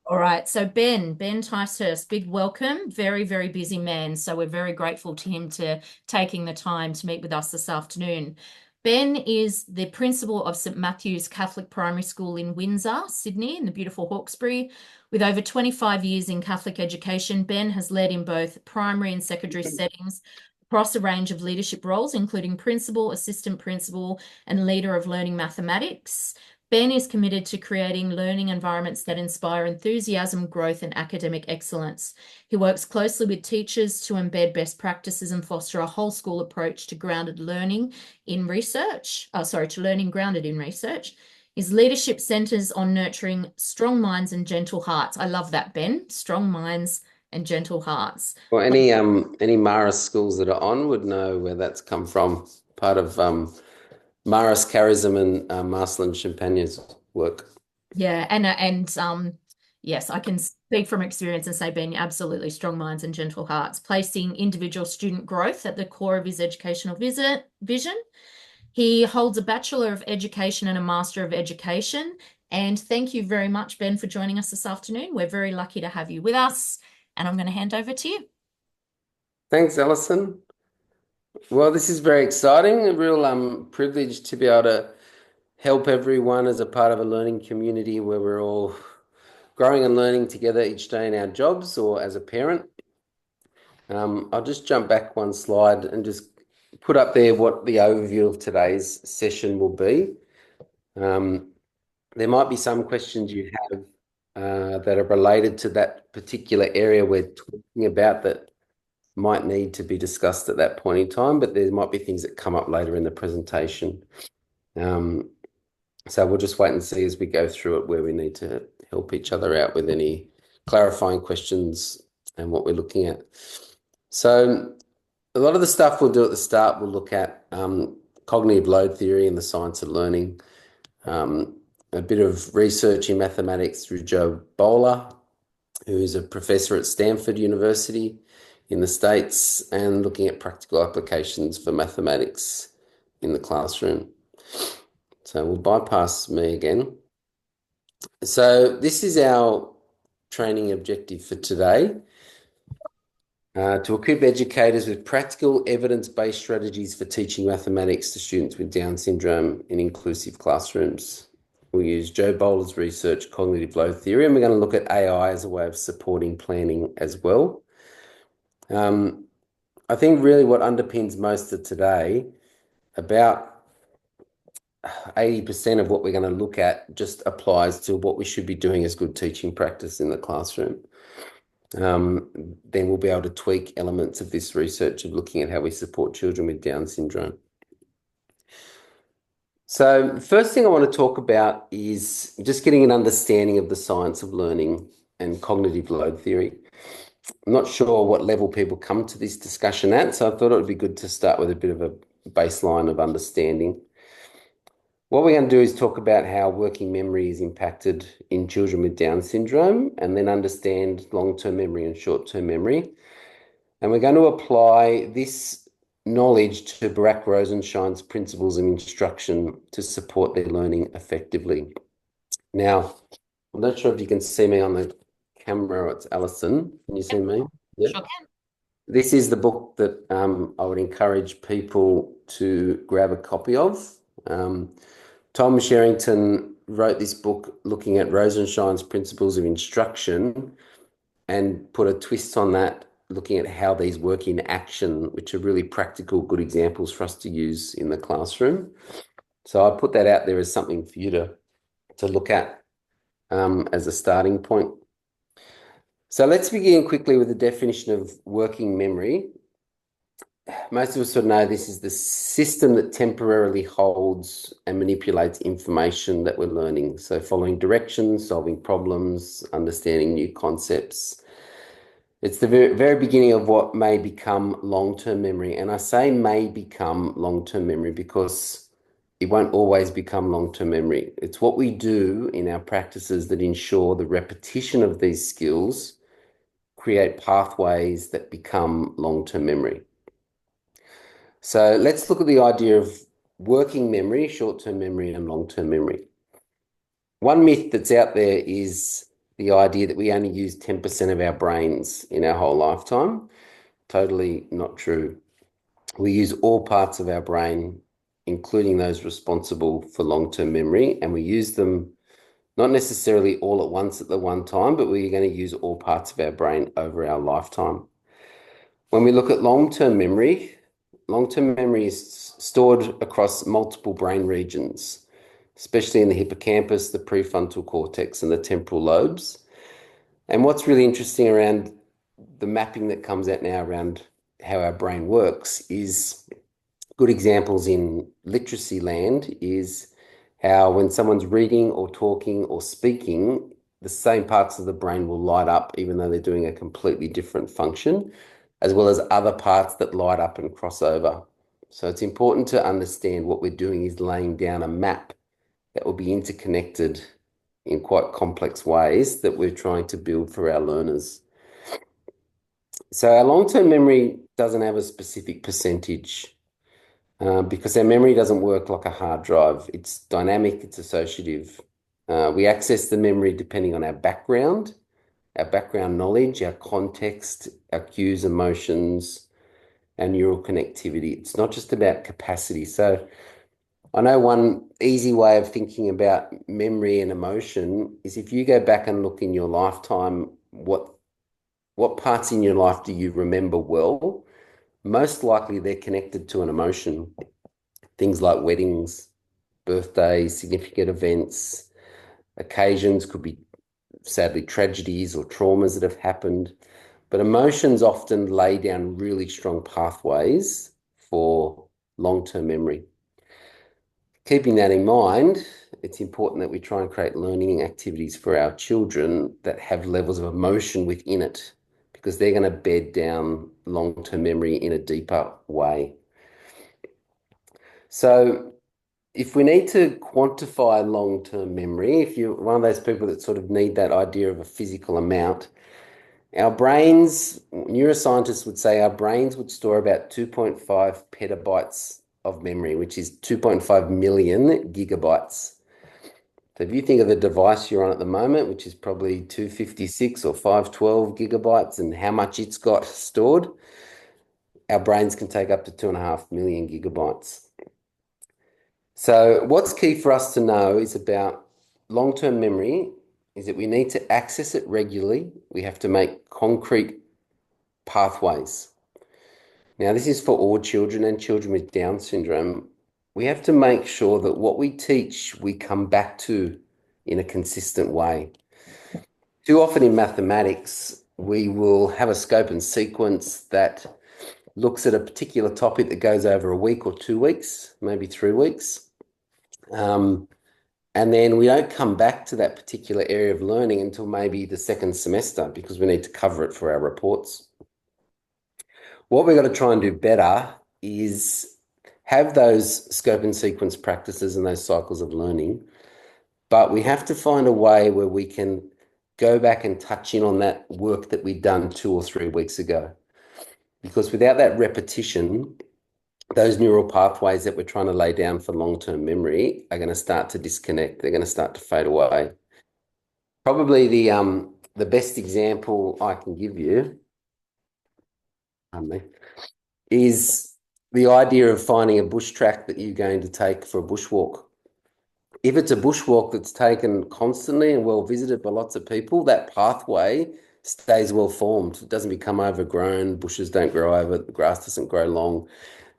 All right. So Ben Ticehurst, big welcome. Very, very busy man. So we're very grateful to him to taking the time to meet with us this afternoon. Ben is the principal of St Matthew's Catholic Primary School in Windsor, Sydney, in the beautiful Hawkesbury. With over 25 years in Catholic education, Ben has led in both primary and secondary settings across a range of leadership roles, including principal, assistant principal, and leader of learning mathematics. Ben is committed to creating learning environments that inspire enthusiasm, growth, and academic excellence. He works closely with teachers to embed best practices and foster a whole school approach to grounded learning in research. To learning grounded in research. His leadership centers on nurturing strong minds and gentle hearts. I love that, Ben. Strong minds and gentle hearts. Well, any Maris schools that are on would know where that's come from. Part of Maris Charism and Marcelin Champagne's work. Yeah, and yes, I can speak from experience and say being absolutely strong minds and gentle hearts, placing individual student growth at the core of his educational vision. He holds a Bachelor of Education and a Master of Education. And thank you very much, Ben, for joining us this afternoon. We're very lucky to have you with us, and I'm going to hand over to you. Thanks, Alison. Well, this is very exciting. A real privilege to be able to help everyone as a part of a learning community where we're all growing and learning together each day in our jobs or as a parent. I'll just jump back one slide and just put up there what the overview of today's session will be. Um, there might be some questions you have that are related to that particular area we're talking about that might need to be discussed at that point in time, but there might be things that come up later in the presentation. Um, so we'll just wait and see as we go through it where we need to help each other out with any clarifying questions and what we're looking at. So a lot of the stuff we'll do at the start, we'll look at cognitive load theory and the science of learning, a bit of research in mathematics through Jo Boaler, who is a professor at Stanford University in the States, and looking at practical applications for mathematics in the classroom. So we'll bypass me again. So this is our training objective for today. To equip educators with practical evidence-based strategies for teaching mathematics to students with Down syndrome in inclusive classrooms. We'll use Jo Boaler's research, cognitive load theory, and we're going to look at AI as a way of supporting planning as well. I think really what underpins most of today, about 80% of what we're going to look at just applies to what we should be doing as good teaching practice in the classroom. Then we'll be able to tweak elements of this research of looking at how we support children with Down syndrome. So the first thing I want to talk about is just getting an understanding of the science of learning and cognitive load theory. I'm not sure what level people come to this discussion at, so I thought it would be good to start with a bit of a baseline of understanding. What we're going to do is talk about how working memory is impacted in children with Down syndrome and then understand long-term memory and short-term memory. And we're going to apply this knowledge to Barack Rosenshine's principles of instruction to support their learning effectively. Now, I'm not sure if you can see me on the camera. It's Alison. Can you see me? Yeah. Sure can. This is the book that I would encourage people to grab a copy of. Tom Sherrington wrote this book looking at Rosenshine's principles of instruction and put a twist on that, looking at how these work in action, which are really practical, good examples for us to use in the classroom. So I put that out there as something for you to look at as a starting point. So let's begin quickly with the definition of working memory. Most of us would know this is the system that temporarily holds and manipulates information that we're learning. So following directions, solving problems, understanding new concepts. It's the very beginning of what may become long-term memory. And I say may become long-term memory because it won't always become long-term memory. It's what we do in our practices that ensure the repetition of these skills create pathways that become long-term memory. So let's look at the idea of working memory, short-term memory, and long-term memory. One myth that's out there is the idea that we only use 10% of our brains in our whole lifetime. Totally not true. We use all parts of our brain, including those responsible for long-term memory, and we use them not necessarily all at once at the one time, but we're going to use all parts of our brain over our lifetime. When we look at long-term memory is stored across multiple brain regions, especially in the hippocampus, the prefrontal cortex, and the temporal lobes. And what's really interesting around the mapping that comes out now around how our brain works is good examples in literacy land is how when someone's reading or talking or speaking, the same parts of the brain will light up even though they're doing a completely different function, as well as other parts that light up and cross over. So it's important to understand what we're doing is laying down a map that will be interconnected in quite complex ways that we're trying to build for our learners. So our long-term memory doesn't have a specific percentage because our memory doesn't work like a hard drive. It's dynamic, it's associative. We access the memory depending on our background knowledge, our context, our cues, emotions, our neural connectivity. It's not just about capacity. So I know one easy way of thinking about memory and emotion is if you go back and look in your lifetime, what parts in your life do you remember well? Most likely they're connected to an emotion. Things like weddings, birthdays, significant events, occasions could be sadly tragedies or traumas that have happened. But emotions often lay down really strong pathways for long-term memory. Keeping that in mind, it's important that we try and create learning activities for our children that have levels of emotion within it, because they're going to bed down long-term memory in a deeper way. So if we need to quantify long-term memory, if you're one of those people that sort of need that idea of a physical amount, our brains, neuroscientists would say our brains would store about 2.5 petabytes of memory, which is 2.5 million gigabytes. So if you think of the device you're on at the moment, which is probably 256 or 512 gigabytes, and how much it's got stored, our brains can take up to 2.5 million gigabytes. So what's key for us to know is about long-term memory is that we need to access it regularly. We have to make concrete pathways. Now, this is for all children and children with Down syndrome. We have to make sure that what we teach, we come back to in a consistent way. Too often in mathematics, we will have a scope and sequence that looks at a particular topic that goes over a week or 2 weeks, maybe 3 weeks. And then we don't come back to that particular area of learning until maybe the second semester because we need to cover it for our reports. What we've got to try and do better is have those scope and sequence practices and those cycles of learning, but we have to find a way where we can go back and touch in on that work that we'd done 2 or 3 weeks ago. Because without that repetition, those neural pathways that we're trying to lay down for long-term memory are going to start to disconnect. They're going to start to fade away. Probably the best example I can give you is the idea of finding a bush track that you're going to take for a bushwalk. If it's a bushwalk that's taken constantly and well visited by lots of people, that pathway stays well formed. It doesn't become overgrown, bushes don't grow over, the grass doesn't grow long.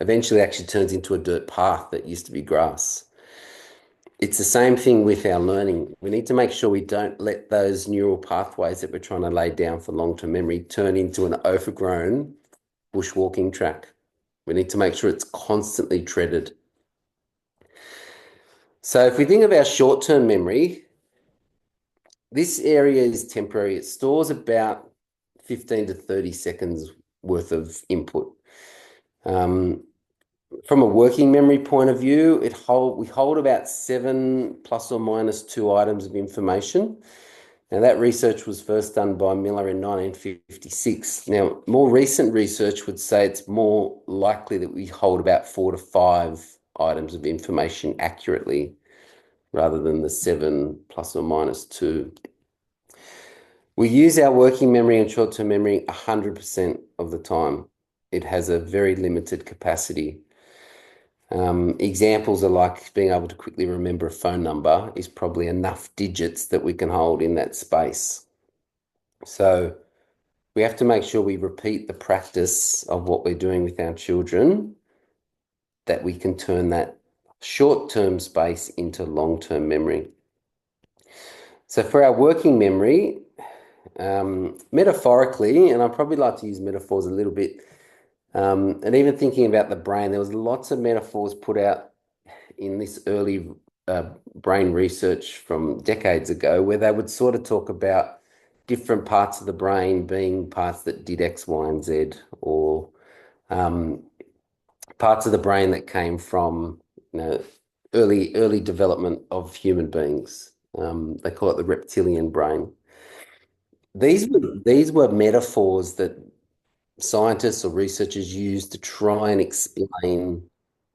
Eventually it actually turns into a dirt path that used to be grass. It's the same thing with our learning. We need to make sure we don't let those neural pathways that we're trying to lay down for long-term memory turn into an overgrown bushwalking track. We need to make sure it's constantly treaded. So if we think of our short-term memory, this area is temporary. It stores about 15 to 30 seconds worth of input. From a working memory point of view, we hold about 7 plus or minus 2 items of information. Now, that research was first done by Miller in 1956. Now, more recent research would say it's more likely that we hold about 4 to 5 items of information accurately rather than the 7 plus or minus 2. We use our working memory and short-term memory 100% of the time. It has a very limited capacity. Examples are like being able to quickly remember a phone number is probably enough digits that we can hold in that space. So we have to make sure we repeat the practice of what we're doing with our children, that we can turn that short-term space into long-term memory. So for our working memory, metaphorically, and I probably like to use metaphors a little bit, and even thinking about the brain, there was lots of metaphors put out in this early brain research from decades ago, where they would sort of talk about different parts of the brain being parts that did X, Y, and Z, or um, parts of the brain that came from, early development of human beings. They call it the reptilian brain. These were metaphors that scientists or researchers use to try and explain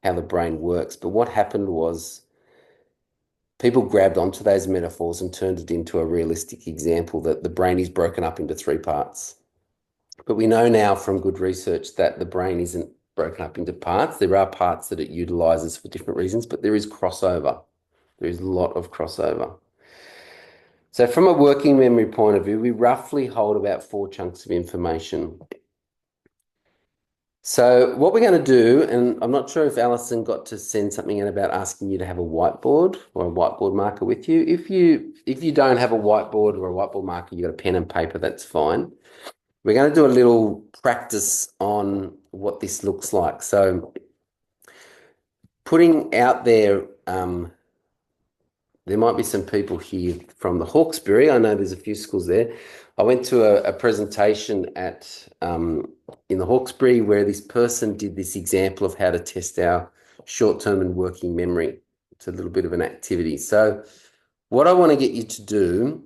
how the brain works. But what happened was people grabbed onto those metaphors and turned it into a realistic example that the brain is broken up into three parts. But we know now from good research that the brain isn't broken up into parts. There are parts that it utilizes for different reasons, but there is crossover. There is a lot of crossover. So from a working memory point of view, we roughly hold about four chunks of information. So what we're going to do, and I'm not sure if Alison got to send something in about asking you to have a whiteboard or a whiteboard marker with you. If you don't have a whiteboard or a whiteboard marker, you've got a pen and paper, that's fine. We're going to do a little practice on what this looks like. So putting out there, there might be some people here from the Hawkesbury. I know there's a few schools there. I went to a presentation at in the Hawkesbury where this person did this example of how to test our short-term and working memory. It's a little bit of an activity. So what I want to get you to do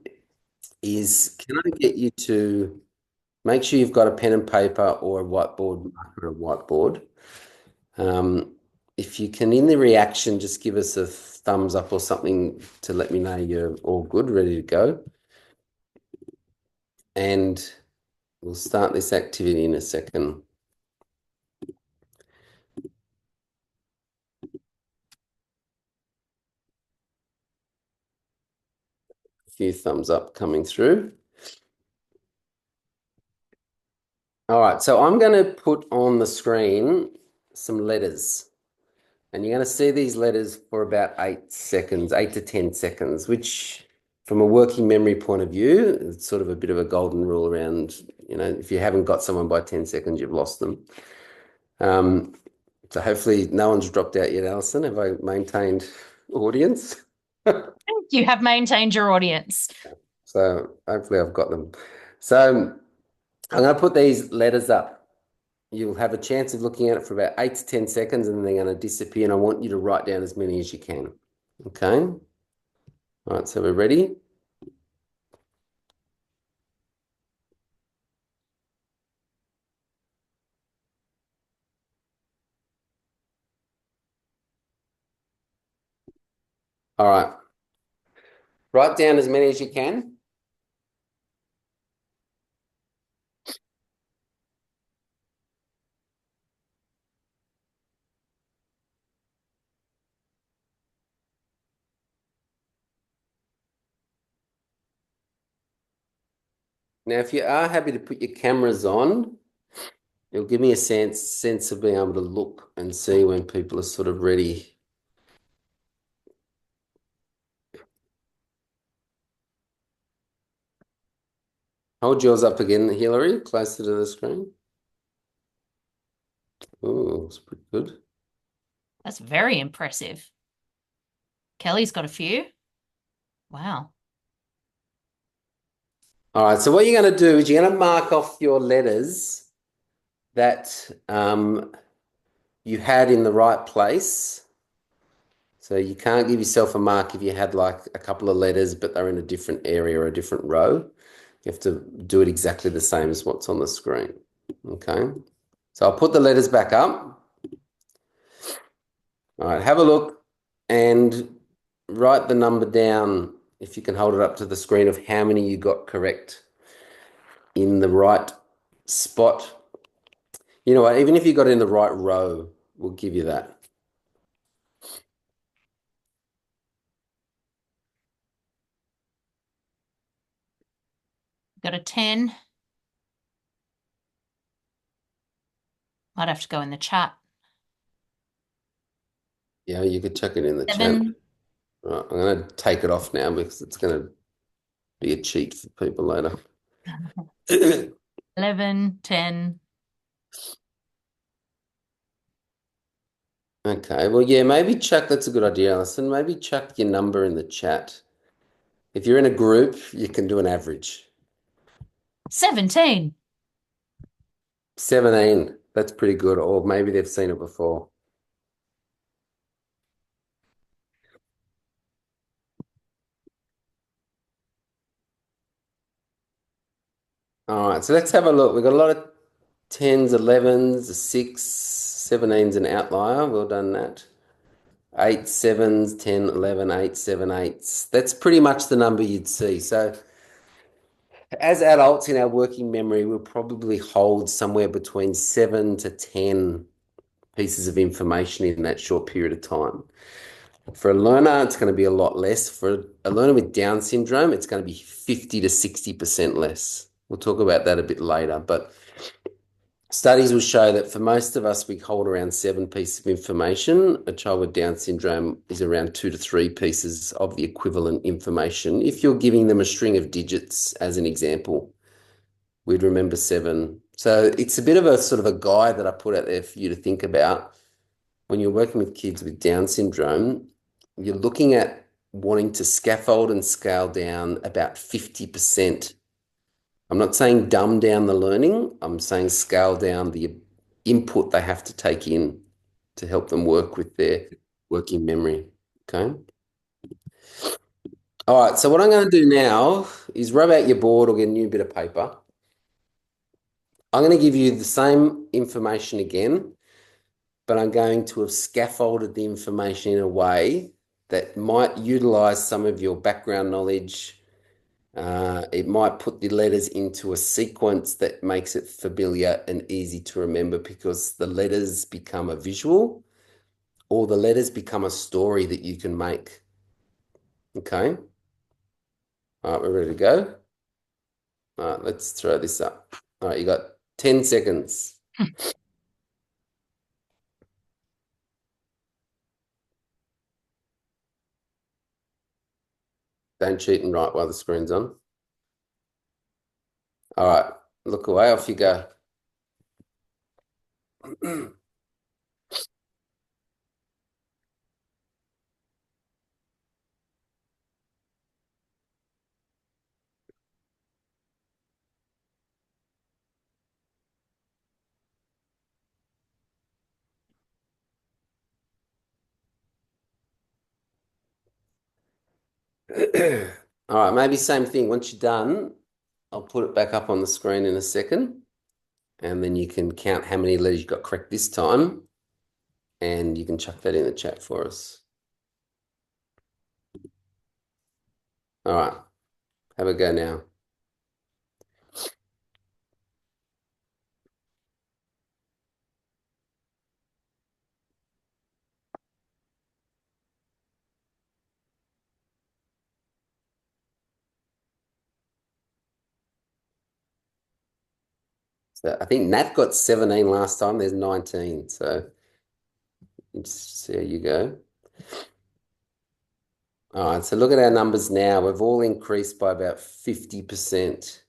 is, can I get you to make sure you've got a pen and paper or a whiteboard marker or a whiteboard. If you can, in the reaction, just give us a thumbs up or something to let me know you're all good, ready to go. And we'll start this activity in a second. A few thumbs up coming through. All right, so I'm going to put on the screen some letters. And you're going to see these letters for about 8 seconds, 8 to 10 seconds, which from a working memory point of view, it's sort of a bit of a golden rule around, if you haven't got someone by 10 seconds, you've lost them. So hopefully no one's dropped out yet, Alison. Have I maintained audience? You have maintained your audience. So hopefully I've got them. So I'm going to put these letters up. You'll have a chance of looking at it for about 8 to 10 seconds and then they're going to disappear. And I want you to write down as many as you can. Okay. All right. So we're ready. All right. Write down as many as you can. Now, if you are happy to put your cameras on, it'll give me a sense of being able to look and see when people are sort of ready. Hold yours up again, Hillary, closer to the screen. Oh, it's pretty good. That's very impressive. Kelly's got a few. Wow. All right, so what you're going to do is you're going to mark off your letters that you had in the right place. So you can't give yourself a mark if you had like a couple of letters, but they're in a different area or a different row. You have to do it exactly the same as what's on the screen. Okay. So I'll put the letters back up. All right, have a look and write the number down if you can hold it up to the screen of how many you got correct. in the right spot. You know what? Even if you got it in the right row, we'll give you that. Got a 10. Might have to go in the chat. Yeah, you could chuck it in the chat. 7, Right, I'm going to take it off now because it's going to be a cheat for people later. 11, 10. Okay, well, yeah, maybe chuck, that's a good idea, Alison. Maybe chuck your number in the chat. If you're in a group, you can do an average. 17. 17, that's pretty good, or maybe they've seen it before. All right, so let's have a look. We've got a lot of 10s, 11s, a 6, 17's an outlier. Well done, Nat. 8, 7s, 10, 11, 8, 7, 8s. That's pretty much the number you'd see. So as adults in our working memory, we'll probably hold somewhere between 7 to 10 pieces of information in that short period of time. For a learner, it's going to be a lot less. For a learner with Down syndrome, it's going to be 50 to 60% less. We'll talk about that a bit later, but studies will show that for most of us, we hold around 7 pieces of information. A child with Down syndrome is around 2 to 3 pieces of the equivalent information. If you're giving them a string of digits, as an example, we'd remember 7. So it's a bit of a sort of a guide that I put out there for you to think about. When you're working with kids with Down syndrome, you're looking at wanting to scaffold and scale down about 50%. I'm not saying dumb down the learning, I'm saying scale down the input they have to take in to help them work with their working memory. Okay. All right. So what I'm going to do now is rub out your board or get a new bit of paper. I'm going to give you the same information again, but I'm going to have scaffolded the information in a way that might utilize some of your background knowledge. It might put the letters into a sequence that makes it familiar and easy to remember because the letters become a visual or the letters become a story that you can make. Okay. All right, we're ready to go. All right, let's throw this up. All right, you got 10 seconds. Don't cheat and write while the screen's on. All right, look away, off you go. All right, maybe same thing. Once you're done, I'll put it back up on the screen in a second, and then you can count how many letters you got correct this time, and you can chuck that in the chat for us. All right, have a go now. So I think Nat got 17 last time. There's 19. So let's see how you go. All right, so look at our numbers now. We've all increased by about 50%.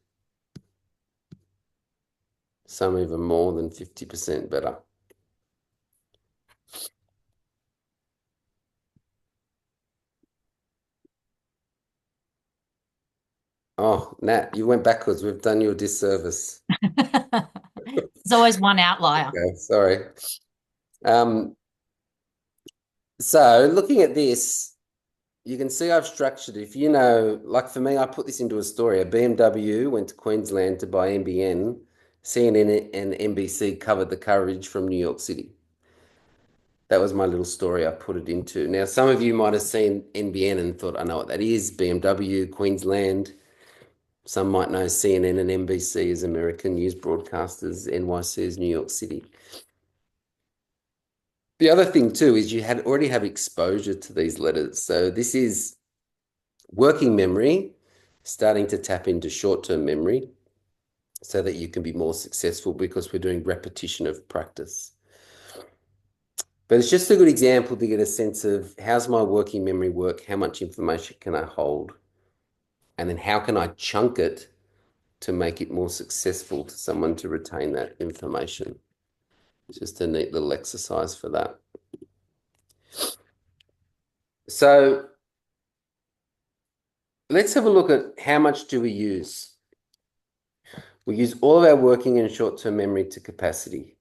Some even more than 50% better. Oh, Nat, you went backwards. We've done you a disservice. There's always one outlier. Okay, sorry. Um, so looking at this, you can see I've structured it. If you know, like for me, I put this into a story. A BMW went to Queensland to buy NBN. CNN and NBC covered the coverage from New York City. That was my little story I put it into. Now, some of you might have seen NBN and thought, I know what that is, BMW, Queensland. Some might know CNN and NBC as American news broadcasters, NYC is New York City. The other thing too is you already have exposure to these letters. So this is working memory starting to tap into short-term memory so that you can be more successful because we're doing repetition of practice. But it's just a good example to get a sense of how's my working memory work? How much information can I hold? And then how can I chunk it to make it more successful to someone to retain that information? Just a neat little exercise for that. So let's have a look at how much do we use. We use all of our working and short-term memory to capacity,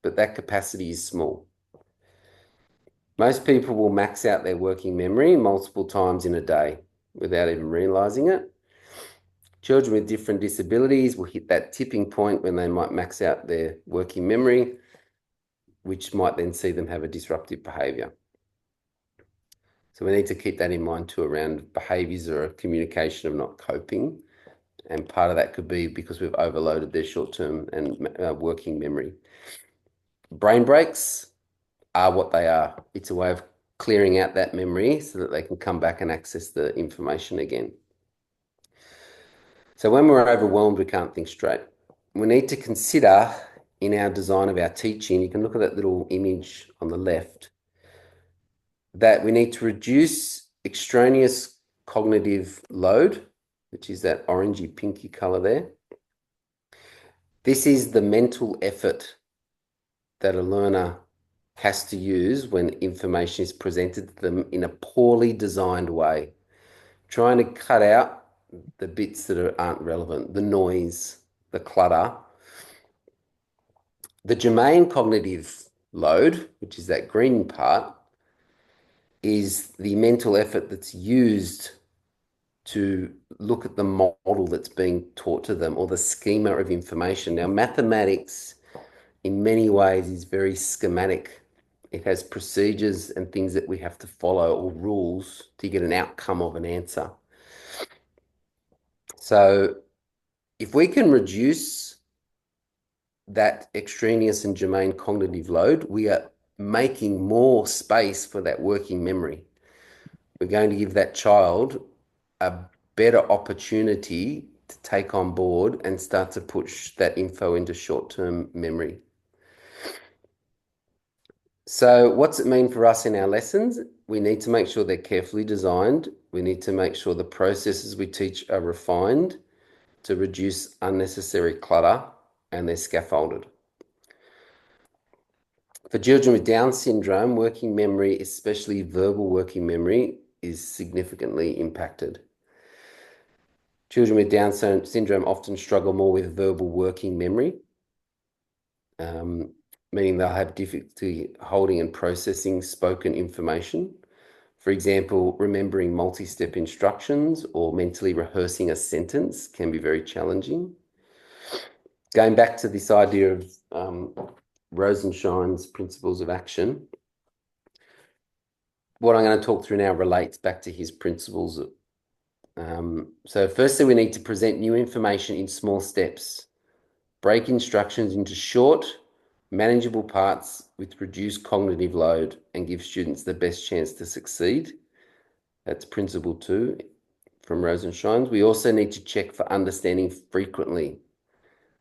but that capacity is small. Most people will max out their working memory multiple times in a day without even realizing it. Children with different disabilities will hit that tipping point when they might max out their working memory, which might then see them have a disruptive behavior. So we need to keep that in mind too around behaviors or a communication of not coping. And part of that could be because we've overloaded their short-term and working memory. Brain breaks are what they are. It's a way of clearing out that memory so that they can come back and access the information again. So when we're overwhelmed, we can't think straight. We need to consider in our design of our teaching, you can look at that little image on the left, that we need to reduce extraneous cognitive load, which is that orangey pinky color there. This is the mental effort that a learner has to use when information is presented to them in a poorly designed way. Trying to cut out the bits that aren't relevant, the noise, the clutter. The germane cognitive load, which is that green part, is the mental effort that's used to look at the model that's being taught to them or the schema of information. Now, mathematics in many ways is very schematic. It has procedures and things that we have to follow or rules to get an outcome of an answer. So if we can reduce that extraneous and germane cognitive load, we are making more space for that working memory. We're going to give that child a better opportunity to take on board and start to push that info into short-term memory. So what's it mean for us in our lessons? We need to make sure they're carefully designed. We need to make sure the processes we teach are refined to reduce unnecessary clutter, and they're scaffolded. For children with Down syndrome, working memory, especially verbal working memory, is significantly impacted. Children with Down syndrome often struggle more with verbal working memory, meaning they'll have difficulty holding and processing spoken information. For example, remembering multi-step instructions or mentally rehearsing a sentence can be very challenging. Going back to this idea of Rosenshine's principles of action, what I'm going to talk through now relates back to his principles. So firstly, we need to present new information in small steps. Break instructions into short, manageable parts with reduced cognitive load and give students the best chance to succeed. That's principle 2 from Rosenshine's. We also need to check for understanding frequently,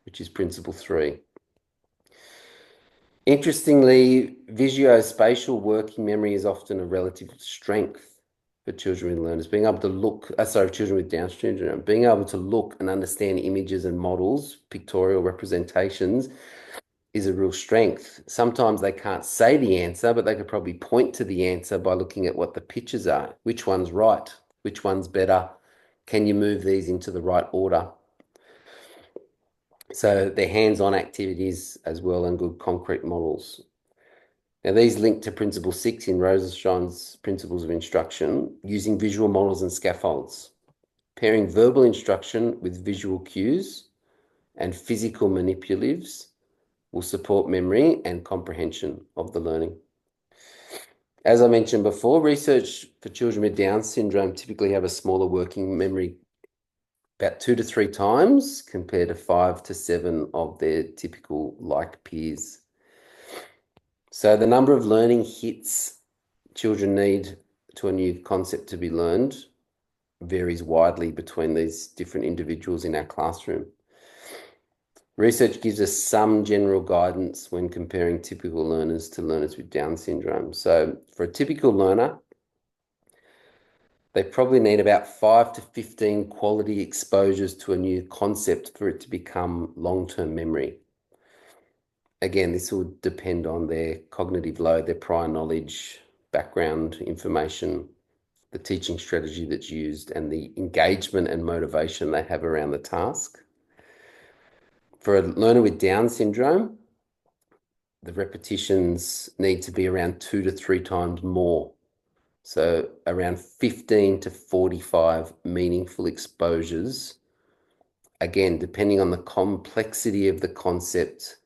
which is principle 3. Interestingly, visuospatial working memory is often a relative strength for children with learners. Being able to look, children with Down syndrome, being able to look and understand images and models, pictorial representations, is a real strength. Sometimes they can't say the answer, but they could probably point to the answer by looking at what the pictures are. Which one's right? Which one's better? Can you move these into the right order? So they're hands-on activities as well and good concrete models. Now these link to principle 6 in Rosenshine's principles of instruction, using visual models and scaffolds, pairing verbal instruction with visual cues and physical manipulatives will support memory and comprehension of the learning. As I mentioned before, research for children with Down syndrome typically have a smaller working memory about 2 to 3 times compared to 5 to 7 of their typical like peers. So the number of learning hits children need to a new concept to be learned varies widely between these different individuals in our classroom. Research gives us some general guidance when comparing typical learners to learners with Down syndrome. So for a typical learner, they probably need about 5 to 15 quality exposures to a new concept for it to become long-term memory. Again, this will depend on their cognitive load, their prior knowledge, background information, the teaching strategy that's used, and the engagement and motivation they have around the task. For a learner with Down syndrome, the repetitions need to be around 2 to 3 times more. So around 15 to 45 meaningful exposures. Again, depending on the complexity of the concept,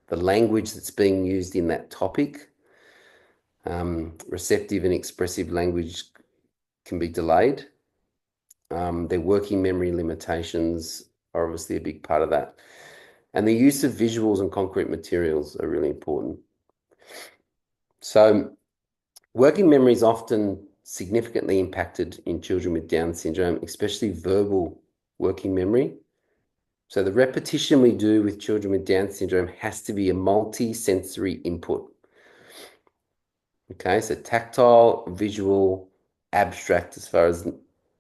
the language that's being used in that topic, receptive and expressive language can be delayed. Their working memory limitations are obviously a big part of that. And the use of visuals and concrete materials are really important. So working memory is often significantly impacted in children with Down syndrome, especially verbal working memory. So the repetition we do with children with Down syndrome has to be a multi-sensory input. Okay, so tactile, visual, abstract as far as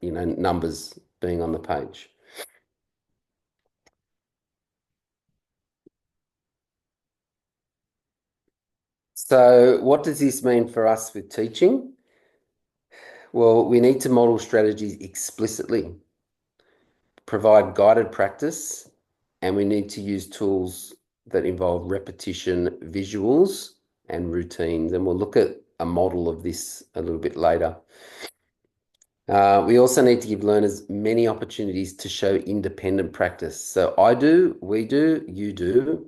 numbers being on the page. So what does this mean for us with teaching? Well, we need to model strategies explicitly, provide guided practice, and we need to use tools that involve repetition, visuals, and routines. And we'll look at a model of this a little bit later. We also need to give learners many opportunities to show independent practice. So I do, we do, you do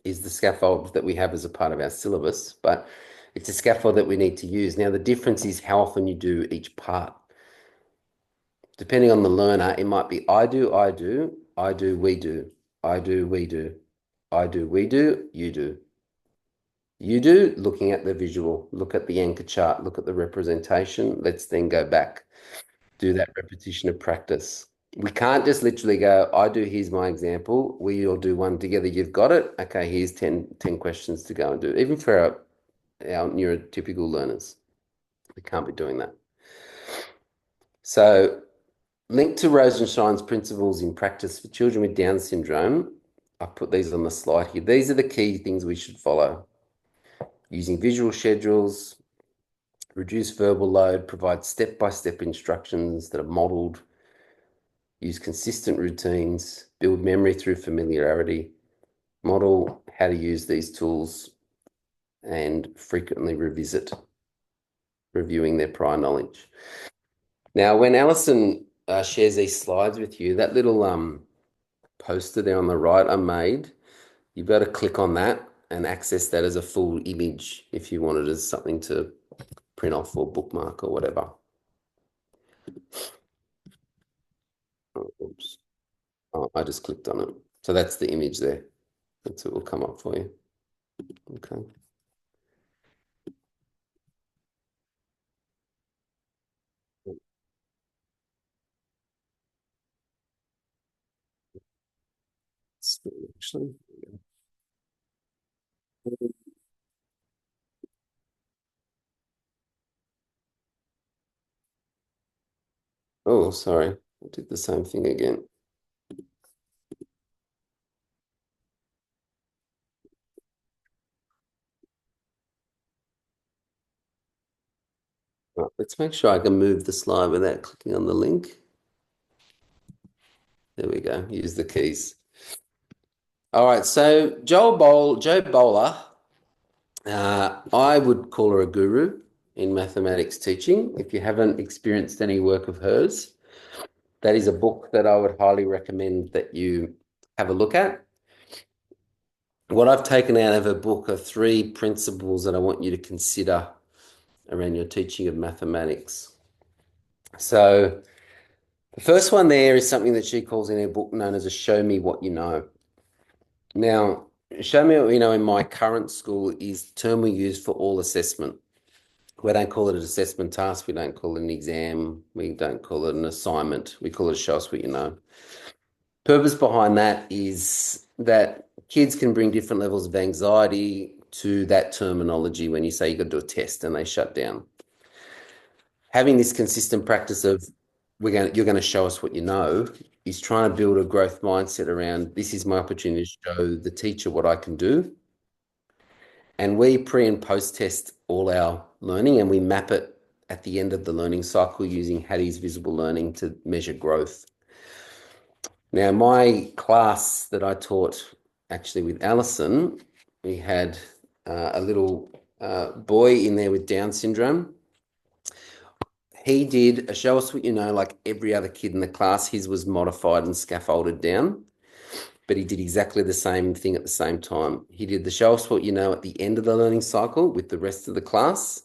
is the scaffold that we have as a part of our syllabus, but it's a scaffold that we need to use. Now, the difference is how often you do each part. Depending on the learner, it might be I do, I do, I do, we do, I do, we do, I do, we do, you do. You do, looking at the visual, look at the anchor chart, look at the representation. Let's then go back, do that repetition of practice. We can't just literally go, I do, here's my example. We all do one together. You've got it. Okay, here's 10 questions to go and do. Even for our neurotypical learners, we can't be doing that. So linked to Rosenshine's principles in practice for children with Down syndrome, I've put these on the slide here. These are the key things we should follow. Using visual schedules, reduce verbal load, provide step-by-step instructions that are modeled, use consistent routines, build memory through familiarity, model how to use these tools, and frequently revisit, reviewing their prior knowledge. Now, when Alison shares these slides with you, that little poster there on the right I made, you've got to click on that and access that as a full image if you want it as something to print off or bookmark or whatever. Oh, oops. Oh, I just clicked on it. So that's the image there. That's what will come up for you. Okay. Actually. Oh, sorry. I did the same thing again. Right, let's make sure I can move the slide without clicking on the link. There we go. Use the keys. All right. So Jo Boaler, I would call her a guru in mathematics teaching. If you haven't experienced any work of hers, that is a book that I would highly recommend that you have a look at. What I've taken out of her book are 3 principles that I want you to consider around your teaching of mathematics. So The first one there is something that she calls in her book known as a show me what you know. Now, show me what you know in my current school is the term we use for all assessment. We don't call it an assessment task. We don't call it an exam. We don't call it an assignment. We call it show us what you know. Purpose behind that is that kids can bring different levels of anxiety to that terminology when you say you've got to do a test and they shut down. Having this consistent practice of you're going to show us what you know is trying to build a growth mindset around this is my opportunity to show the teacher what I can do. And we pre and post test all our learning and we map it at the end of the learning cycle using Hattie's visible learning to measure growth. Now, my class that I taught actually with Alison, we had a little boy in there with Down syndrome. He did a show us what you know, like every other kid in the class. His was modified and scaffolded down, but he did exactly the same thing at the same time. He did the show us what you know at the end of the learning cycle with the rest of the class,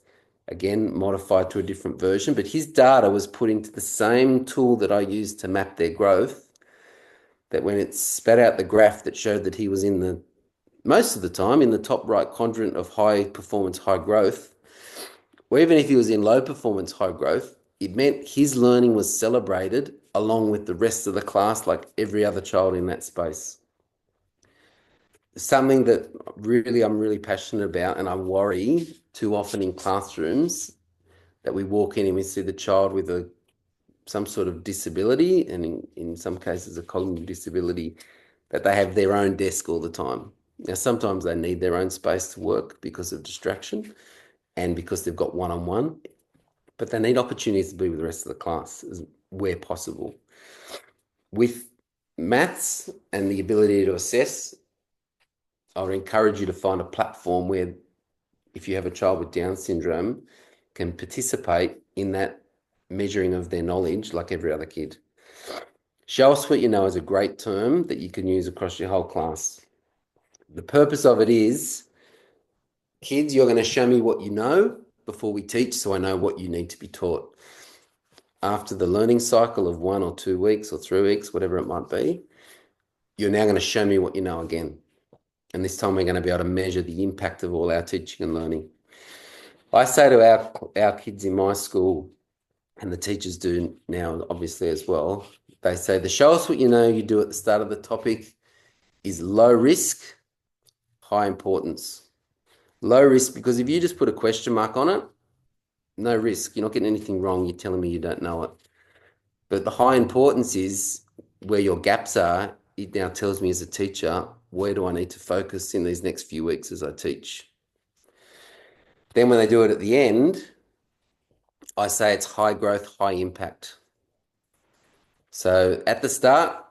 again, modified to a different version, but his data was put into the same tool that I used to map their growth. That when it spat out the graph that showed that he was in the most of the time in the top right quadrant of high performance, high growth, or even if he was in low performance, high growth, it meant his learning was celebrated along with the rest of the class, like every other child in that space. Something that really I'm really passionate about, and I worry too often in classrooms that we walk in and we see the child with some sort of disability, and in some cases a cognitive disability, that they have their own desk all the time. Now, sometimes they need their own space to work because of distraction and because they've got one-on-one, but they need opportunities to be with the rest of the class where possible. With maths and the ability to assess, I would encourage you to find a platform where if you have a child with Down syndrome, can participate in that measuring of their knowledge like every other kid. Show us what you know is a great term that you can use across your whole class. The purpose of it is, kids, you're going to show me what you know before we teach, so I know what you need to be taught. After the learning cycle of 1 or 2 weeks or 3 weeks, whatever it might be, you're now going to show me what you know again. And this time we're going to be able to measure the impact of all our teaching and learning. I say to our kids in my school, and the teachers do now obviously as well, they say the show us what you know you do at the start of the topic is low risk, high importance. Low risk because if you just put a question mark on it, no risk. You're not getting anything wrong. You're telling me you don't know it. But the high importance is where your gaps are. It now tells me as a teacher, where do I need to focus in these next few weeks as I teach? Then when they do it at the end, I say it's high growth, high impact. So at the start,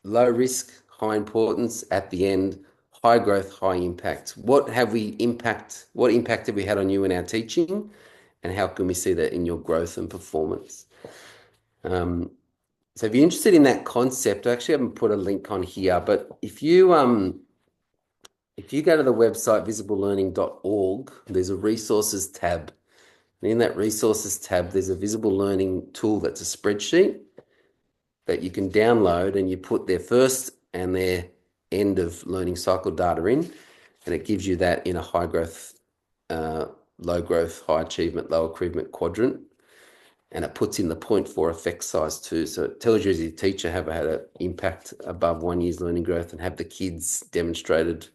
low risk, high importance. At the end, high growth, high impact. What impact have we had on you in our teaching? And how can we see that in your growth and performance? So if you're interested in that concept, I actually haven't put a link on here, but if you go to the website visiblelearning.org, there's a resources tab. And in that resources tab, there's a visible learning tool that's a spreadsheet that you can download, and you put their first and their end of learning cycle data in, and it gives you that in a high growth, low growth, high achievement, low achievement quadrant. And it puts in the 0.4 effect size too. So it tells you as a teacher have had an impact above 1 year's learning growth, and have the kids demonstrated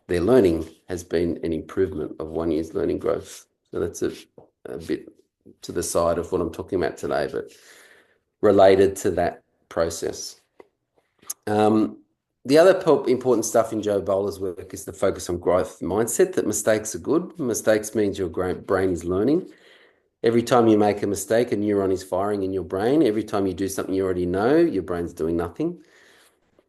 their learning has been an improvement of 1 year's learning growth. So that's a bit to the side of what I'm talking about today, but related to that process. The other important stuff in Jo Boaler's work is the focus on growth mindset, that mistakes are good. Mistakes means your brain is learning. Every time you make a mistake, a neuron is firing in your brain. Every time you do something you already know, your brain's doing nothing.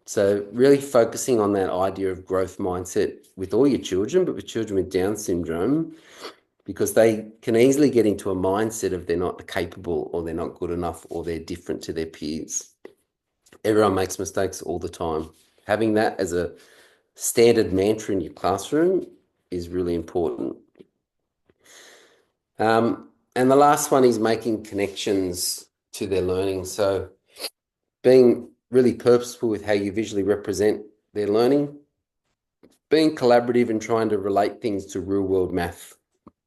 So really focusing on that idea of growth mindset with all your children, but with children with Down syndrome, because they can easily get into a mindset of they're not capable or they're not good enough or they're different to their peers. Everyone makes mistakes all the time. Having that as a standard mantra in your classroom is really important. And the last one is making connections to their learning. So being really purposeful with how you visually represent their learning, being collaborative and trying to relate things to real world math,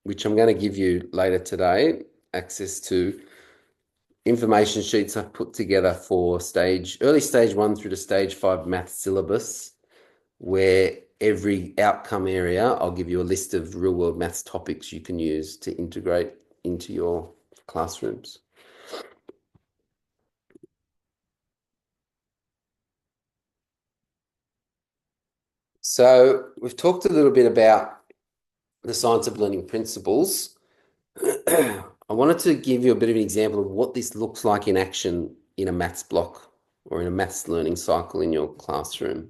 which I'm going to give you later today, access to information sheets I've put together for early stage 1 through to stage 5 math syllabus, where every outcome area, I'll give you a list of real world maths topics you can use to integrate into your classrooms. So we've talked a little bit about the science of learning principles. I wanted to give you a bit of an example of what this looks like in action in a maths block or in a maths learning cycle in your classroom.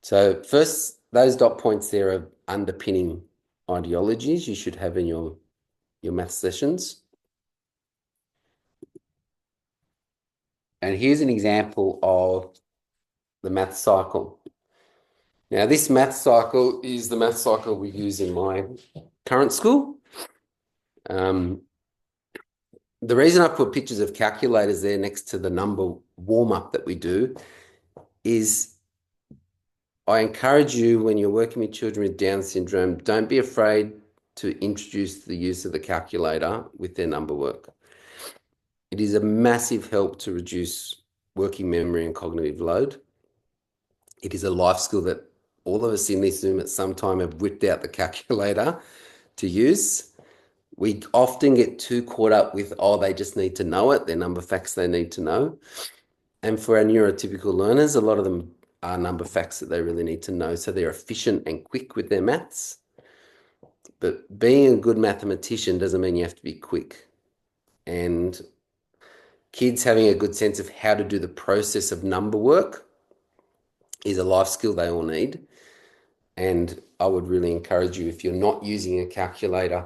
So first, those dot points there are underpinning ideologies you should have in your math sessions. And here's an example of the math cycle. Now, this math cycle is the math cycle we use in my current school. The reason I put pictures of calculators there next to the number warm-up that we do is I encourage you when you're working with children with Down syndrome, don't be afraid to introduce the use of the calculator with their number work. It is a massive help to reduce working memory and cognitive load. It is a life skill that all of us in this room at some time have whipped out the calculator to use. We often get too caught up with, oh, they just need to know it, they're number facts they need to know. And for our neurotypical learners, a lot of them are number facts that they really need to know. So they're efficient and quick with their maths. But being a good mathematician doesn't mean you have to be quick. And kids having a good sense of how to do the process of number work is a life skill they all need. And I would really encourage you, if you're not using a calculator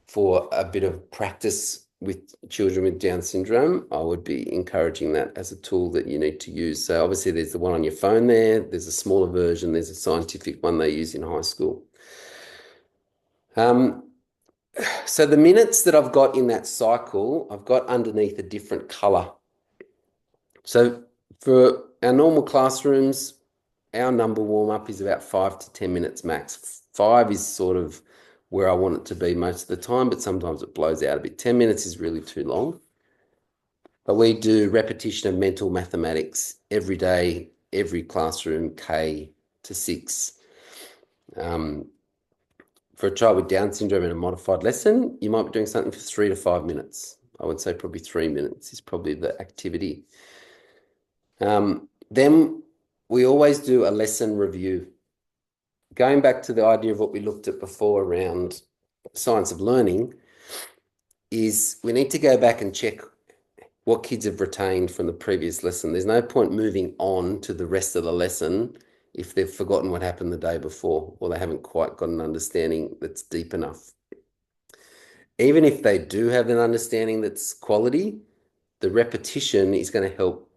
for a bit of practice with children with Down syndrome, I would be encouraging that as a tool that you need to use. So obviously there's the one on your phone there, there's a smaller version, there's a scientific one they use in high school. So the minutes that I've got in that cycle, I've got underneath a different color. So for our normal classrooms, our number warm up is about 5 to 10 minutes max. 5 is sort of where I want it to be most of the time, but sometimes it blows out a bit. 10 minutes is really too long. But we do repetition of mental mathematics every day, every classroom, K to 6. For a child with Down syndrome in a modified lesson, you might be doing something for 3 to 5 minutes. I would say probably 3 minutes is probably the activity. Then we always do a lesson review. Going back to the idea of what we looked at before around science of learning, is we need to go back and check what kids have retained from the previous lesson. There's no point moving on to the rest of the lesson if they've forgotten what happened the day before or they haven't quite got an understanding that's deep enough. Even if they do have an understanding that's quality, the repetition is going to help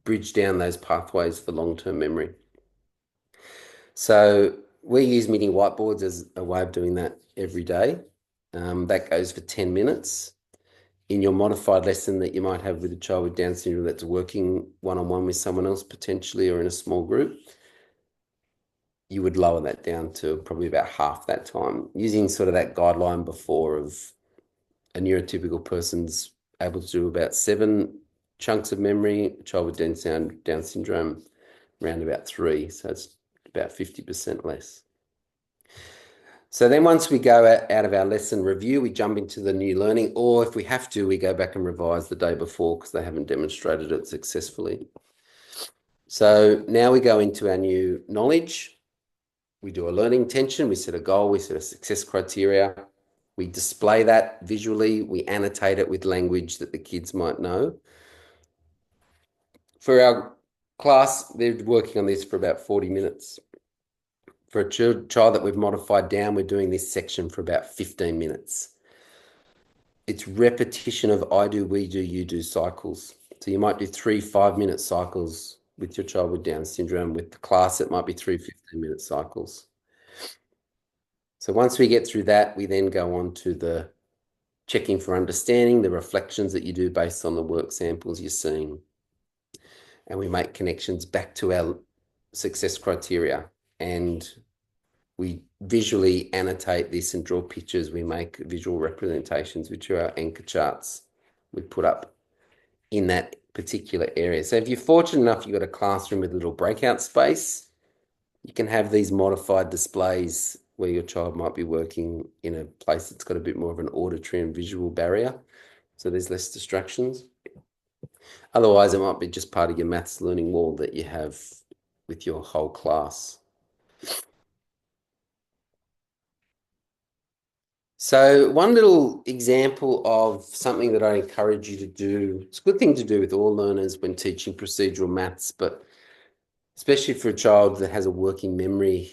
bridge down those pathways for long-term memory. So we use mini whiteboards as a way of doing that every day. That goes for 10 minutes. In your modified lesson that you might have with a child with Down syndrome that's working one-on-one with someone else potentially or in a small group, you would lower that down to probably about half that time, using sort of that guideline before of a neurotypical person's able to do about 7 chunks of memory, a child with Down syndrome around about 3. So it's about 50% less. So then once we go out of our lesson review, we jump into the new learning, or if we have to, we go back and revise the day before because they haven't demonstrated it successfully. So now we go into our new knowledge. We do a learning intention, we set a goal, we set a success criteria. We display that visually, we annotate it with language that the kids might know. For our class, they're working on this for about 40 minutes. For a child that we've modified down, we're doing this section for about 15 minutes. It's repetition of I do, we do, you do cycles. So you might do 3 5-minute cycles with your child with Down syndrome. With the class, it might be 3 15-minute cycles. So once we get through that, we then go on to the checking for understanding, the reflections that you do based on the work samples you're seeing. And we make connections back to our success criteria. And we visually annotate this and draw pictures. We make visual representations, which are our anchor charts we put up in that particular area. So if you're fortunate enough, you've got a classroom with a little breakout space, you can have these modified displays where your child might be working in a place that's got a bit more of an auditory and visual barrier. So there's less distractions. Otherwise, it might be just part of your maths learning wall that you have with your whole class. So one little example of something that I encourage you to do, it's a good thing to do with all learners when teaching procedural maths, but especially for a child that has a working memory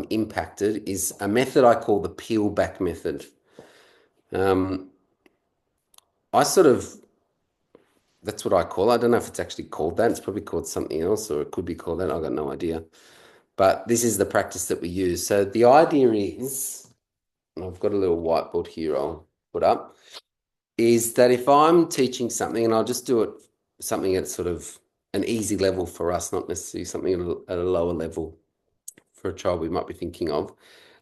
impacted, is a method I call the peel back method. I sort of, that's what I call it. I don't know if it's actually called that. It's probably called something else, or it could be called that. I've got no idea. But this is the practice that we use. So the idea is, and I've got a little whiteboard here I'll put up, is that if I'm teaching something, and I'll just do it something at sort of an easy level for us, not necessarily something at a lower level for a child we might be thinking of.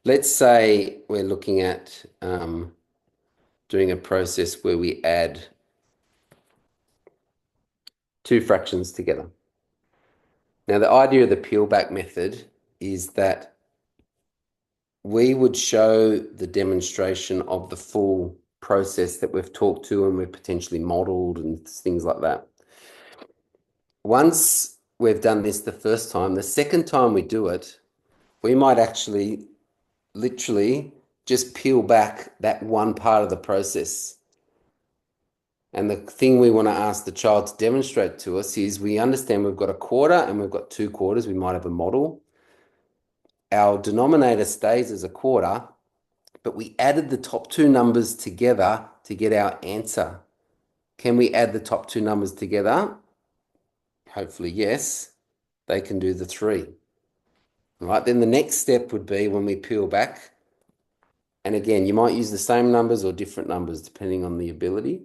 Let's say we're looking at doing a process where we add two fractions together. Now, the idea of the peel back method is that we would show the demonstration of the full process that we've talked to and we've potentially modeled and things like that. Once we've done this the first time, the second time we do it, we might actually literally just peel back that one part of the process. And the thing we want to ask the child to demonstrate to us is we understand we've got a quarter and we've got two quarters. We might have a model. Our denominator stays as a quarter, but we added the top two numbers together to get our answer. Can we add the top two numbers together? Hopefully, yes. They can do the 3. All right, then the next step would be when we peel back, and again, you might use the same numbers or different numbers depending on the ability,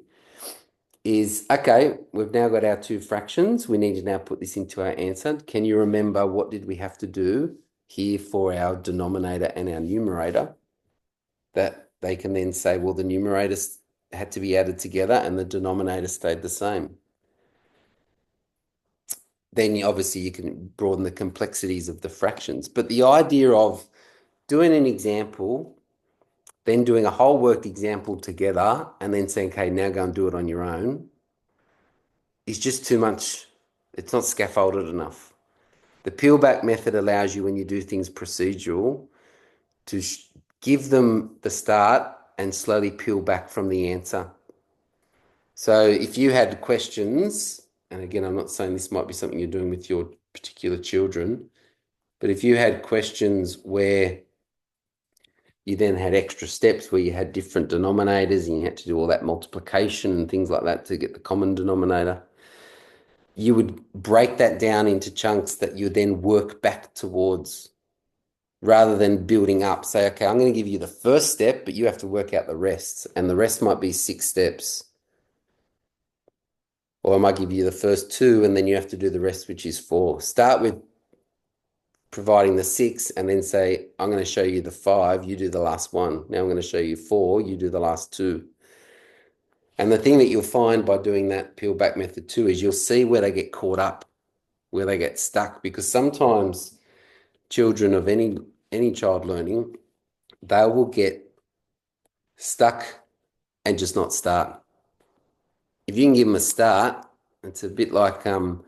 is, okay, we've now got our two fractions. We need to now put this into our answer. Can you remember what did we have to do here for our denominator and our numerator? That they can then say, well, the numerator had to be added together and the denominator stayed the same. Then obviously you can broaden the complexities of the fractions. But the idea of doing an example, then doing a whole worked example together, and then saying, okay, now go and do it on your own, is just too much. It's not scaffolded enough. The peel back method allows you, when you do things procedural, to give them the start and slowly peel back from the answer. So if you had questions, and again, I'm not saying this might be something you're doing with your particular children, but if you had questions where you then had extra steps where you had different denominators and you had to do all that multiplication and things like that to get the common denominator, you would break that down into chunks that you then work back towards, rather than building up. Say, okay, I'm going to give you the first step, but you have to work out the rest, and the rest might be 6 steps. Or I might give you the first 2, and then you have to do the rest, which is 4. Start with providing the 6, and then say, I'm going to show you the 5, you do the last one. Now I'm going to show you 4, you do the last 2. And the thing that you'll find by doing that peel back method too is you'll see where they get caught up, where they get stuck, because sometimes children of any child learning, they will get stuck and just not start. If you can give them a start, it's a bit like some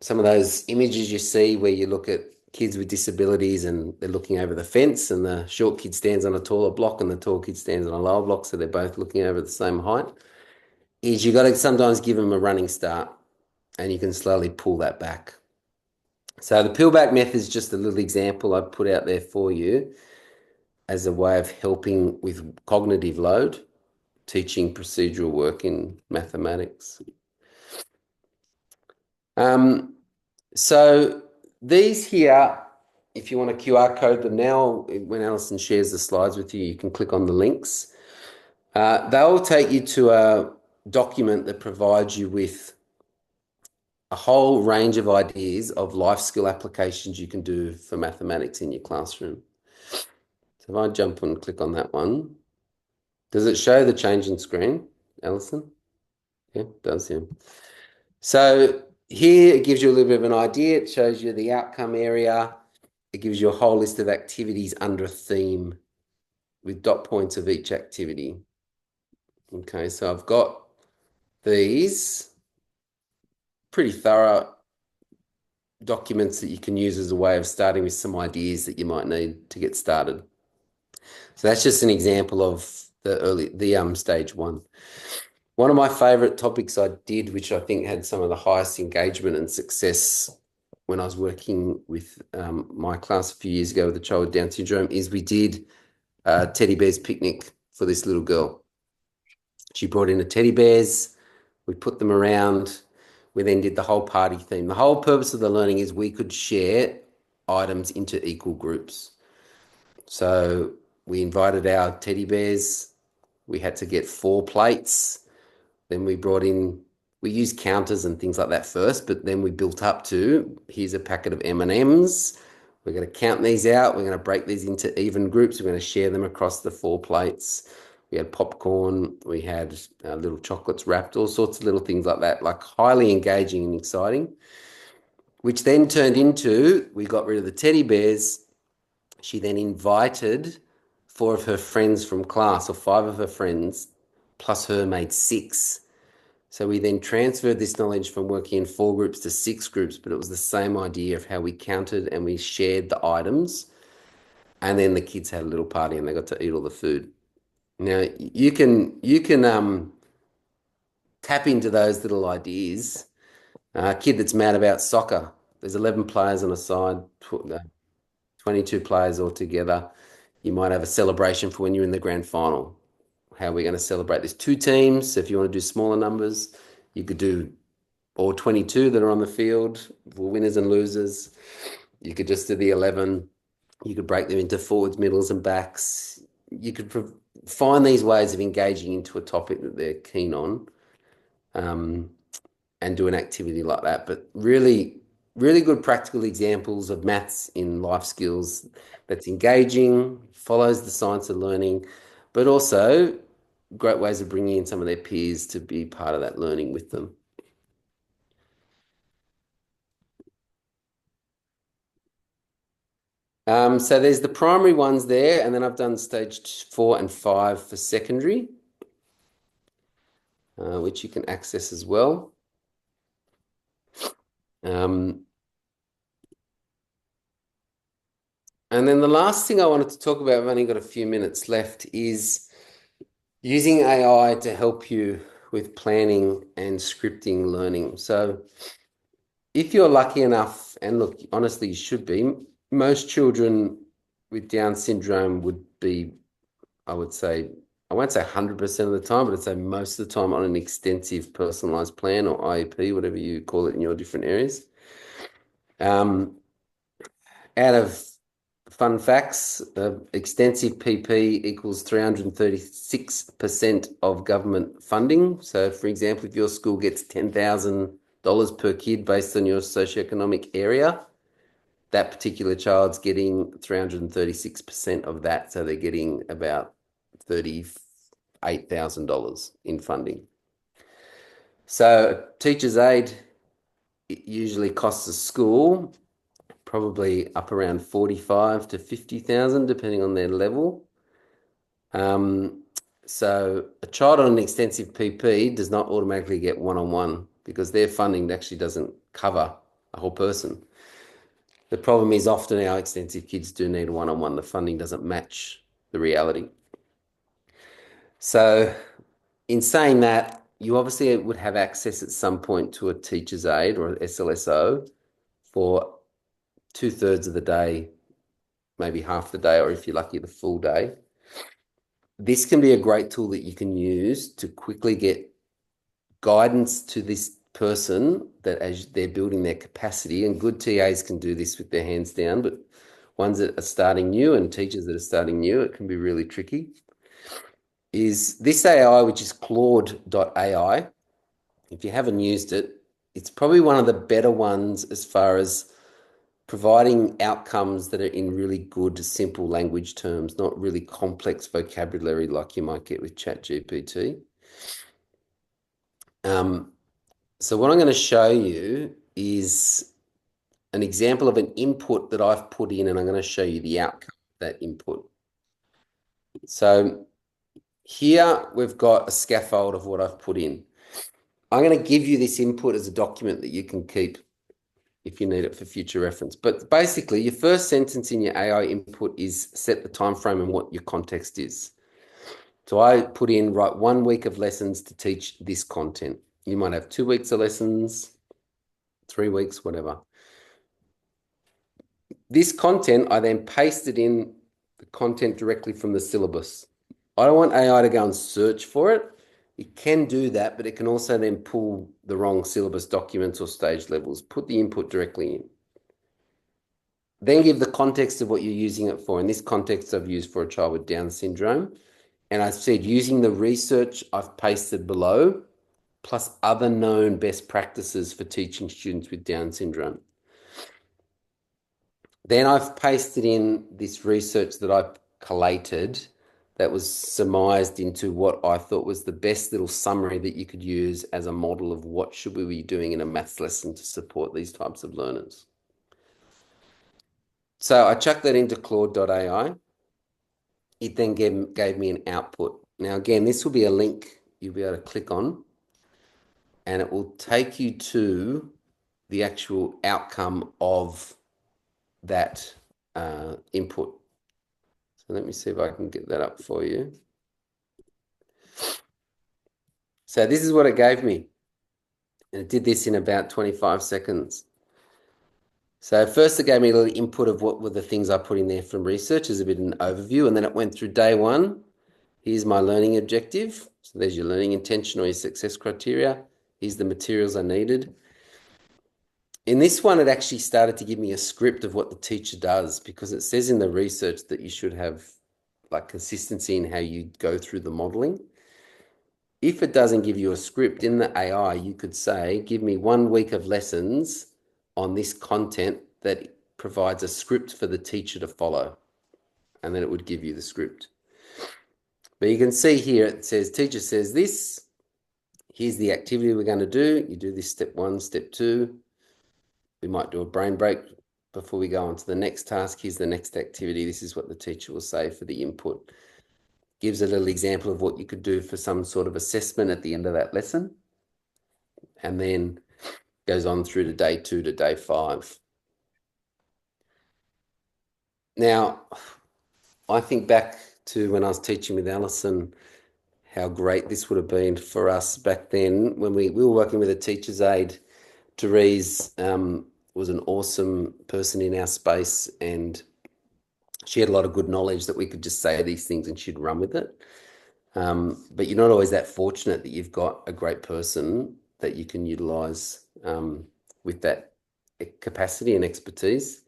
of those images you see where you look at kids with disabilities and they're looking over the fence and the short kid stands on a taller block and the tall kid stands on a lower block, so they're both looking over the same height, is you got to sometimes give them a running start and you can slowly pull that back. So the peel back method is just a little example I've put out there for you as a way of helping with cognitive load, teaching procedural work in mathematics. So these here, if you want to QR code them now, when Alison shares the slides with you, you can click on the links. They'll take you to a document that provides you with a whole range of ideas of life skill applications you can do for mathematics in your classroom. So if I jump and click on that one, does it show the change in screen, Alison? Yeah, it does, yeah. So here it gives you a little bit of an idea. It shows you the outcome area. It gives you a whole list of activities under a theme with dot points of each activity. Okay, so I've got these pretty thorough documents that you can use as a way of starting with some ideas that you might need to get started. So that's just an example of the stage one. One of my favorite topics I did, which I think had some of the highest engagement and success when I was working with my class a few years ago with a child with Down syndrome, is we did a teddy bears picnic for this little girl. She brought in the teddy bears, we put them around, we then did the whole party theme. The whole purpose of the learning is we could share items into equal groups. So we invited our teddy bears. We had to get 4 plates. Then we used counters and things like that first, but then we built up to, here's a packet of M&Ms. We're going to count these out. We're going to break these into even groups. We're going to share them across the 4 plates. We had popcorn. We had little chocolates wrapped, all sorts of little things like that, like highly engaging and exciting, which then turned into, we got rid of the teddy bears. She then invited 4 of her friends from class, or 5 of her friends, plus her made 6. So we then transferred this knowledge from working in 4 groups to 6 groups, but it was the same idea of how we counted and we shared the items. And then the kids had a little party and they got to eat all the food. Now you can tap into those little ideas. A kid that's mad about soccer. There's 11 players on a side, 22 players altogether. You might have a celebration for when you're in the grand final. How are we going to celebrate? There's 2 teams. So if you want to do smaller numbers, you could do all 22 that are on the field for winners and losers. You could just do the 11. You could break them into forwards, middles, and backs. You could find these ways of engaging into a topic that they're keen on, um, and do an activity like that. But really, really good practical examples of maths in life skills that's engaging, follows the science of learning, but also great ways of bringing in some of their peers to be part of that learning with them. So there's the primary ones there, and then I've done stage 4 and 5 for secondary, which you can access as well. Um, and then the last thing I wanted to talk about, I've only got a few minutes left, is using AI to help you with planning and scripting learning. So if you're lucky enough, and look, honestly, you should be, most children with Down syndrome would be, I would say, I won't say 100% of the time, but I'd say most of the time on an extensive personalized plan or IEP, whatever you call it in your different areas. Um, Out of fun facts, extensive PP equals 336% of government funding. So, for example, if your school gets $10,000 per kid based on your socioeconomic area, that particular child's getting 336% of that. So they're getting about $38,000 in funding. So teacher's aid, it usually costs a school probably up around 45 to 50,000, depending on their level. So a child on an extensive PP does not automatically get one-on-one because their funding actually doesn't cover a whole person. The problem is often our extensive kids do need a one-on-one. The funding doesn't match the reality. So in saying that, you obviously would have access at some point to a teacher's aid or an SLSO for 2/3 of the day, maybe half the day, or if you're lucky, the full day. This can be a great tool that you can use to quickly get guidance to this person that as they're building their capacity, and good TAs can do this with their hands down, but ones that are starting new and teachers that are starting new, it can be really tricky. is this AI, which is Claude.ai. If you haven't used it, it's probably one of the better ones as far as providing outcomes that are in really good, simple language terms, not really complex vocabulary like you might get with ChatGPT. So what I'm going to show you is an example of an input that I've put in, and I'm going to show you the outcome of that input. So here we've got a scaffold of what I've put in. I'm going to give you this input as a document that you can keep if you need it for future reference. But basically, your first sentence in your AI input is set the time frame and what your context is. So I put in, write 1 week of lessons to teach this content. You might have 2 weeks of lessons, 3 weeks, whatever. This content, I then pasted in the content directly from the syllabus. I don't want AI to go and search for it. It can do that, but it can also then pull the wrong syllabus documents or stage levels. Put the input directly in. Then give the context of what you're using it for. In this context, I've used for a child with Down syndrome. And I've said using the research I've pasted below, plus other known best practices for teaching students with Down syndrome. Then I've pasted in this research that I've collated that was surmised into what I thought was the best little summary that you could use as a model of what should we be doing in a maths lesson to support these types of learners. So I chucked that into Claude.ai. It then gave me an output. Now, again, this will be a link you'll be able to click on, and it will take you to the actual outcome of that input. So let me see if I can get that up for you. So this is what it gave me. And it did this in about 25 seconds. So first it gave me a little input of what were the things I put in there from research as a bit of an overview. And then it went through day one. Here's my learning objective. So there's your learning intention or your success criteria. Here's the materials I needed. In this one, it actually started to give me a script of what the teacher does, because it says in the research that you should have like consistency in how you go through the modeling. If it doesn't give you a script in the AI, you could say, give me 1 week of lessons on this content that provides a script for the teacher to follow. And then it would give you the script. But you can see here, it says, teacher says this, here's the activity we're going to do. You do this step 1, step 2. We might do a brain break before we go on to the next task. Here's the next activity. This is what the teacher will say for the input. Gives a little example of what you could do for some sort of assessment at the end of that lesson. And then goes on through to day 2 to day 5. Now, I think back to when I was teaching with Alison, how great this would have been for us back then when we were working with a teacher's aide. Therese was an awesome person in our space, and she had a lot of good knowledge that we could just say these things and she'd run with it. But you're not always that fortunate that you've got a great person that you can utilize with that capacity and expertise.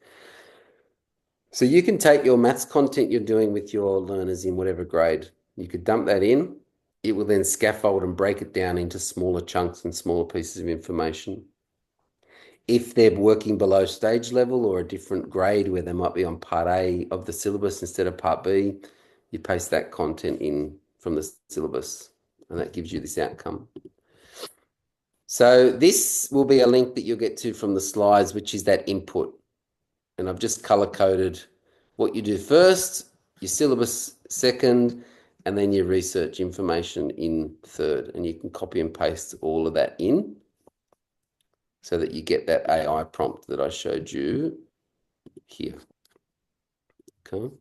So you can take your maths content you're doing with your learners in whatever grade. You could dump that in. It will then scaffold and break it down into smaller chunks and smaller pieces of information. If they're working below stage level or a different grade where they might be on part A of the syllabus instead of part B, you paste that content in from the syllabus, and that gives you this outcome. So this will be a link that you'll get to from the slides, which is that input. And I've just color-coded what you do first, your syllabus second, and then your research information in third. And you can copy and paste all of that in so that you get that AI prompt that I showed you here. Okay.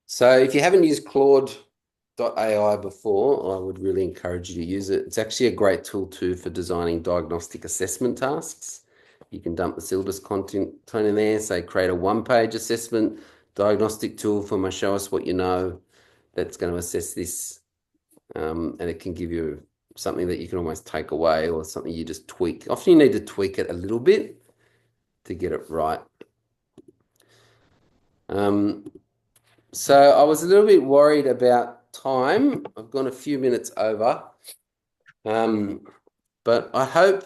So if you haven't used Claude.ai before, I would really encourage you to use it. It's actually a great tool too for designing diagnostic assessment tasks. You can dump the syllabus content in there, say create a 1-page assessment diagnostic tool for my show us what you know that's going to assess this. And it can give you something that you can almost take away or something you just tweak. Often you need to tweak it a little bit to get it right. So I was a little bit worried about time. I've gone a few minutes over. Um, but I hope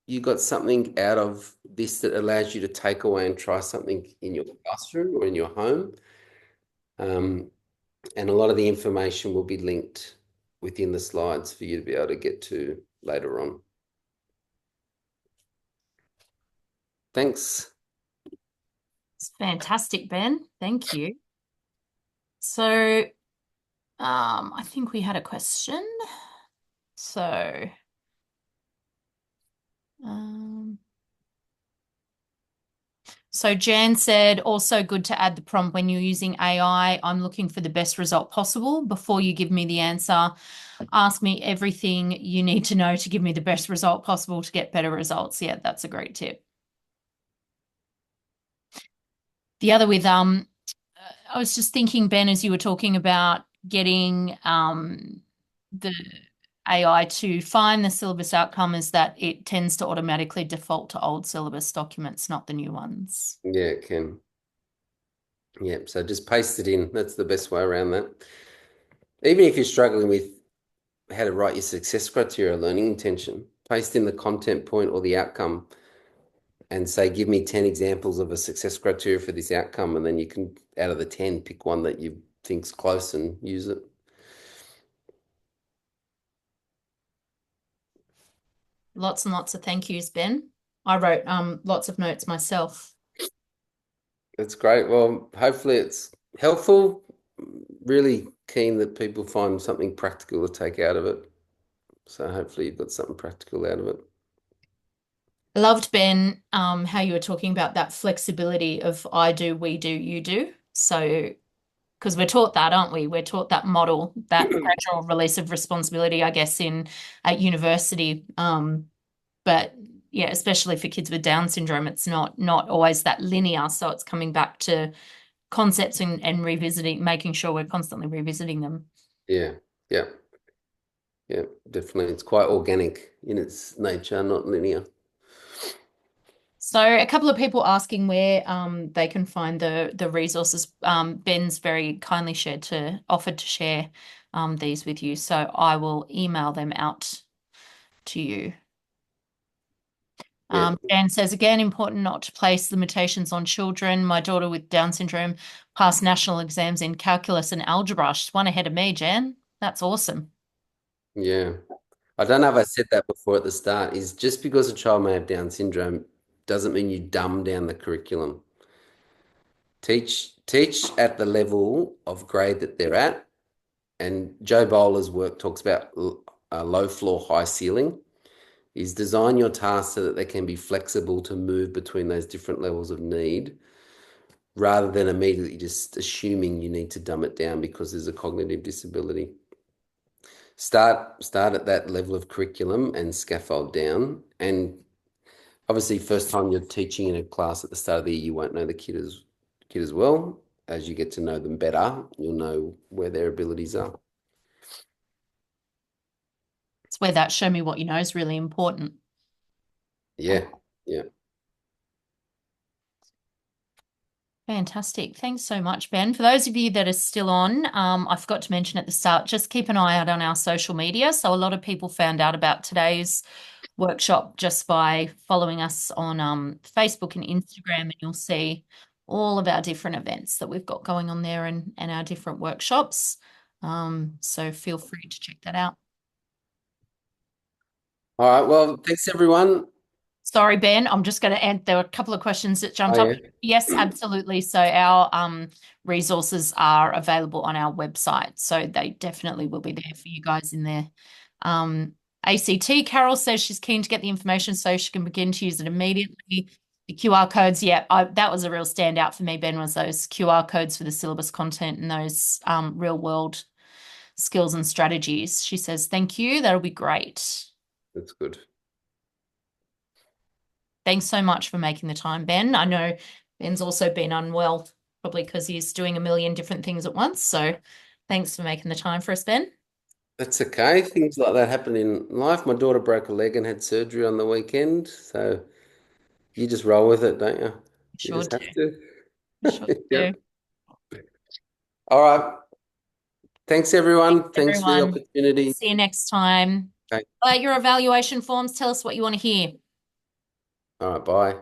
you got something out of this that allows you to take away and try something in your classroom or in your home. Um, and a lot of the information will be linked within the slides for you to be able to get to later on. Thanks. It's fantastic, Ben. Thank you. So, I think we had a question. So, um, so Jan said, also good to add the prompt when you're using AI. I'm looking for the best result possible. Before you give me the answer, ask me everything you need to know to give me the best result possible to get better results. Yeah, that's a great tip. The other with I was just thinking, Ben, as you were talking about getting the AI to find the syllabus outcome, is that it tends to automatically default to old syllabus documents, not the new ones. Yeah, it can. Yeah, so just paste it in. That's the best way around that. Even if you're struggling with how to write your success criteria learning intention, paste in the content point or the outcome and say, give me 10 examples of a success criteria for this outcome. And then you can, out of the 10, pick one that you think's close and use it. Lots and lots of thank yous, Ben. I wrote lots of notes myself. That's great. Well, hopefully it's helpful. Really keen that people find something practical to take out of it. So hopefully you've got something practical out of it. Loved, Ben, how you were talking about that flexibility of I do, we do, you do. So, because we're taught that, aren't we? We're taught that model, that gradual release of responsibility, I guess, in at university. But yeah, especially for kids with Down syndrome, it's not always that linear. So it's coming back to concepts and revisiting, making sure we're constantly revisiting them. Yeah, yeah, yeah, definitely. It's quite organic in its nature, not linear. So a couple of people asking where they can find the resources. Ben's very kindly offered to share these with you. So I will email them out to you. Yeah, Jan says, again, important not to place limitations on children. My daughter with Down syndrome passed national exams in calculus and algebra. She's one ahead of me, Jan. That's awesome. yeah. I don't know if I said that before at the start, is just because a child may have Down syndrome doesn't mean you dumb down the curriculum. Teach at the level of grade that they're at. And Jo Boaler's work talks about a low floor, high ceiling. Is design your tasks so that they can be flexible to move between those different levels of need rather than immediately just assuming you need to dumb it down because there's a cognitive disability. Start at that level of curriculum and scaffold down. And obviously, first time you're teaching in a class at the start of the year, you won't know the kid as well. As you get to know them better, you'll know where their abilities are. It's where that show me what you know is really important. Yeah, yeah. Fantastic. Thanks so much, Ben. For those of you that are still on, I forgot to mention at the start, just keep an eye out on our social media. So a lot of people found out about today's workshop just by following us on Facebook and Instagram, and you'll see all of our different events that we've got going on there and our different workshops. So feel free to check that out. All right. Well, thanks everyone. Sorry, Ben, I'm just going to end. There were a couple of questions that Oh jumped up. yeah. Yes, absolutely. So our resources are available on our website. So they definitely will be there for you guys in there. Um, ACT, Carol says she's keen to get the information so she can begin to use it immediately. The QR codes, yeah, that was a real standout for me, Ben, was those QR codes for the syllabus content and those real world skills and strategies. She says, thank you. That'll be great. That's good. Thanks so much for making the time, Ben. I know Ben's also been unwell, probably because he's doing a million different things at once. So thanks for making the time for us, Ben. That's okay. Things like that happen in life. My daughter broke a leg and had surgery on the weekend, so you just roll with it, don't you? You Sure just do. have to. Sure do. Yep. All right. Thanks, everyone. Thanks for the Everyone. opportunity. See you next time. Okay. Your evaluation forms. Tell us what you want to hear. All right. Bye.